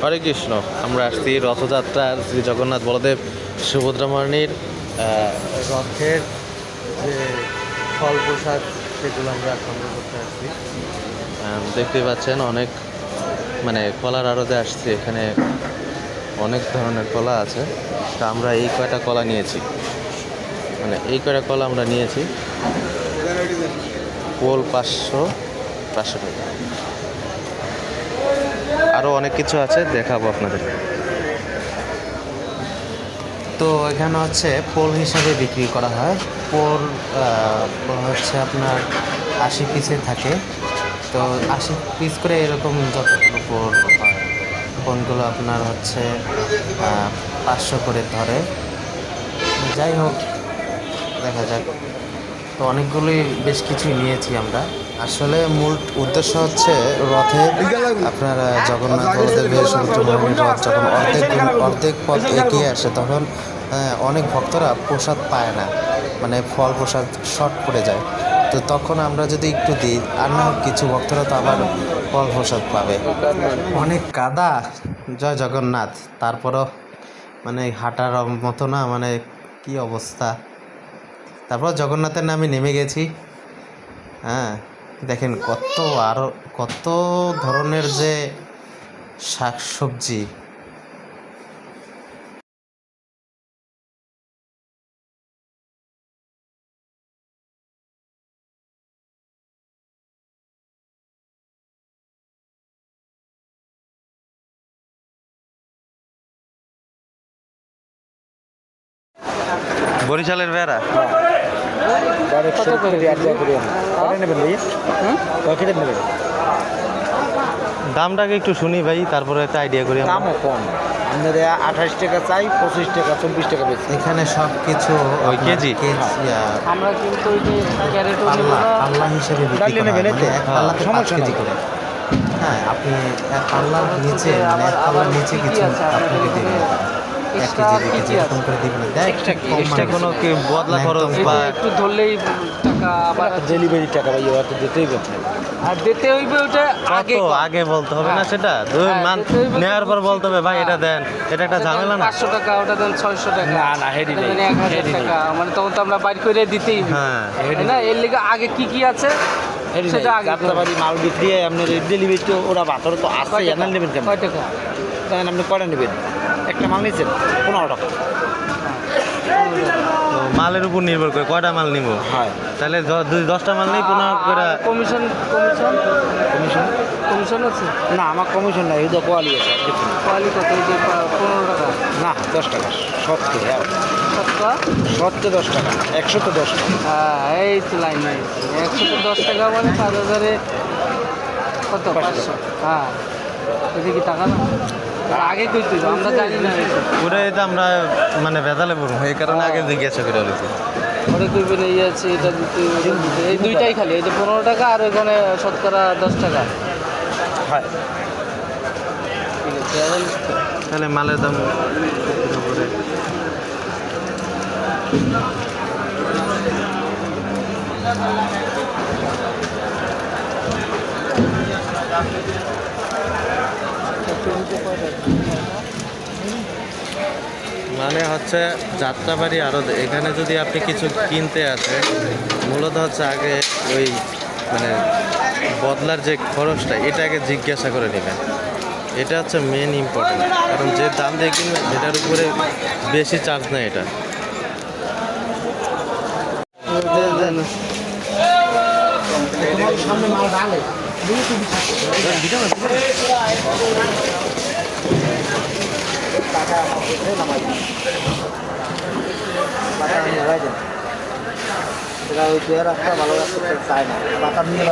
হরে কৃষ্ণ। আমরা আসছি রথযাত্রার শ্রী জগন্নাথ বলদেব সুভদ্রামণির রথের যে ফল প্রসাদ সেগুলো আমরা সংগ্রহ করতে আসছি। দেখতেই পাচ্ছেন অনেক কলার আড়তে আসছি। এখানে অনেক ধরনের কলা আছে। তা আমরা এই কয়টা কলা নিয়েছি, এই কয়টা কলা আমরা নিয়েছি। পোল 500 টাকা। আরও অনেক কিছু আছে, দেখাবো আপনাদের। তো এখানে হচ্ছে পোল হিসাবে বিক্রি করা হয়। পোল হচ্ছে আপনার 80 পিসে থাকে। তো 80 পিস করে এরকম যতগুলো পোল হয়, কোনগুলো আপনার হচ্ছে 500 করে ধরে। যাই হোক, দেখা যাক। তো অনেকগুলোই বেশ কিছুই নিয়েছি আমরা। আসলে মূল উদ্দেশ্য হচ্ছে রথে আপনার জগন্নাথ বলদেবের সুভদ্রামণির রথ যখন অর্ধেক পথ এগিয়ে আসে, তখন অনেক ভক্তরা প্রসাদ পায় না, ফল প্রসাদ শর্ট পড়ে যায়। তো তখন আমরা যদি একটু দিই, আর না কিছু ভক্তরা তো আবার ফল প্রসাদ পাবে। অনেক কাদা, জয় জগন্নাথ। তারপরও হাঁটার মতো না, কি অবস্থা। তারপর জগন্নাথের নামে নেমে গেছি। দেখেন কত ধরনের যে শাকসবজি। বরিশালের বেড়া দামটাকে একটু শুনি ভাই, তারপরে একটা আইডিয়া করি। দামও কম, আমাদের 28 টাকা চাই, 25 টাকা 24 টাকা বেশি। এখানে সব কিছু ওই কেজি আমরা কিন্তু ওই যে ক্যারেটও নেব না, পাল্লা হিসেবে বিক্রি করা হয়। এক পাল্লাতে 5 কেজি করে। আপনি এক পাল্লার নিচে এক পাল্লার নিচে কিছু আপনাকে দেবে, 1 কেজি 2 কেজি এরকম করে দিবেন। এক্সট্রা কোনো কি বদলা খরচ বা একটু ধরলেই টাকা আবার ডেলিভারি টাকা ভাই ওটা দিতেই করতে আর দিতে হইবে। ওটা আগে বলতে হবে না, সেটা নেওয়ার পর বলতে হবে ভাই এটা দেন। এটা একটা ঝামেলা না। 500 টাকা ওটা দেন, 600 টাকা না হেডি নেই, 1000 টাকা, তখন তো আমরা বাইর করে দিতেই হবে না। এর লিগে আগে কি কি আছে সেটা আগে যাত্রাবাড়ি মাল বিক্রি হয়, আপনার ডেলিভারি তো ওরা বাতর তো আসছে। জানাল নেবেন কেমন? কয় টাকা তখন আপনি কয়টা নেবেন? একটা মাল নিচ্ছেন 15 টাকা। মালের উপর নির্ভর করে কয়টা মাল নিব। হয় তাহলে 10টা মাল নেই 15 করে কমিশন কমিশন কমিশন আছে না, আমার কমিশন নাই, এই তো কোয়ালি আছে। কোয়ালি কত? ওই যে 15 টাকা না 10 টাকা সত্যি, সত্তর সত্যি 10 টাকা, 100 তো 10 টাকা। এই তো লাইন নাই, 110 টাকা 5000-এ কত? 500। এটা কি টাকা না? আগে কইতে আমরা জানি না, পুরো এটা আমরা ভেজালে পড়বো, এই কারণে আগে জিজ্ঞাসা করে নিচ্ছি। ওটা কইবেন এই আছে, এটা দিতে এই দুইটাই খালি, এই যে 15 টাকা আর ওইখানে শতকরা 10 টাকা। হয় ঠিক আছে, তাহলে মালের দাম হচ্ছে যাত্রাবাড়ি আরও। এখানে যদি আপনি কিছু কিনতে আসেন, মূলত হচ্ছে আগে ওই বদলার যে খরচটা, এটা আগে জিজ্ঞাসা করে নেবেন। এটা হচ্ছে মেন ইম্পর্টেন্ট, কারণ যে দাম দিয়ে কিনবেন সেটার উপরে বেশি চার্জ নেয় এটা। ভালো রাস্তা চায় না, টাকা নিয়ে